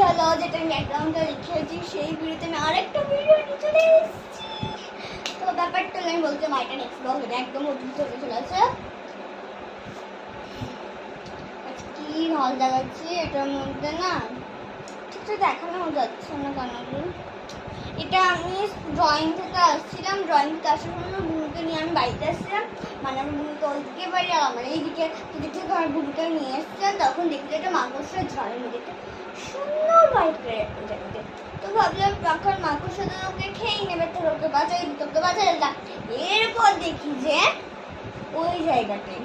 চলো, যেটা আমি ব্যাকগ্রাউন্ডে লিখেছি সেই ভিডিওতে আমি আরেকটা ভিডিও নিয়ে চলে এসেছি। তো ব্যাপারটা আমি বলতে মাইটা নেক্সট ব্লগ এটা একদম অদ্ভুত হতে চলেছে। কি ভালো দেখাচ্ছি এটার মধ্যে না, ঠিকঠাক দেখানো যাচ্ছে না কেন। এটা আমি ড্রয়িং থেকে আসছিলাম, ড্রয়িং থেকে আসার সময় বুনুকে নিয়ে আমি বাড়িতে আসছিলাম, মানে আমি বুনুকে ওইদিকে বাড়ি আর আমার এইদিকে দিক থেকে আমার বুনুকে নিয়ে এসছিলাম। তখন দেখতে একটা মাকড়সার ঝড়ের মধ্যে একটা সুন্দর বাইকে দেখতে। তো ভাবলাম তখন মাকড়সা তো ওকে খেয়েই নেবে, তো ওকে বাঁচাই দিত, তো বাঁচাই দিলাম। এরপর দেখি যে ওই জায়গাটায়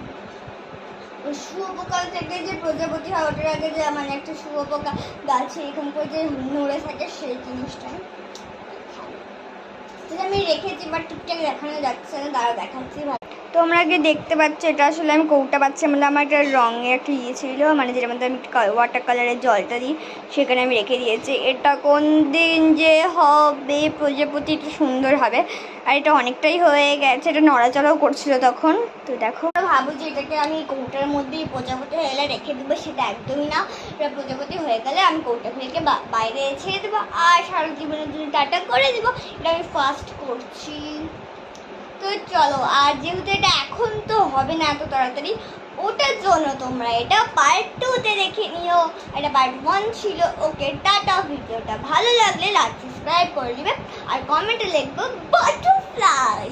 ওই শুয়োপোকা থেকে যে প্রজাপতি হয় ওটার আগে যে মানে একটা শুয়োপোকা গাছে এখান করে যে নড়ে থাকে সেই জিনিসটা আমি রেখেছি, বাট ঠিকঠাক দেখানো যাচ্ছে না, দাঁড়া দেখাচ্ছি। তোমরা আগে দেখতে পাচ্ছ এটা আসলে আমি কৌটা পাচ্ছি, মানে আমার একটা রঙের একটা ইয়ে ছিল, মানে যেটার মধ্যে আমি ওয়াটার কালারের জলটা দিই সেখানে আমি রেখে দিয়েছি। এটা কোন দিন যে হবে প্রজাপতি একটু সুন্দর হবে, আর এটা অনেকটাই হয়ে গেছে, এটা নড়াচড়াও করছিল তখন। তো দেখো ভাবো যে এটাকে আমি কৌটার মধ্যেই প্রজাপতি হয়ে গেলে রেখে দেবো, সেটা একদমই না। এটা প্রজাপতি হয়ে গেলে আমি কৌটা থেকে বাইরে ছেড়ে দেবো আর সারা জীবনের জন্য টাটা করে দেবো। এটা আমি ফার্স্ট করছি। তো চলো, আর যেহেতু এটা এখন তো হবে না এত তাড়াতাড়ি, ওটার জন্য তোমরা এটা পার্ট 2-তে দেখে নিও। এটা পার্ট 1 ছিল। ওকে টাটা। ভিডিওটা ভালো লাগলে লাইক সাবস্ক্রাইব করে দিবে আর কমেন্টে লিখবো বাটারফ্লাই।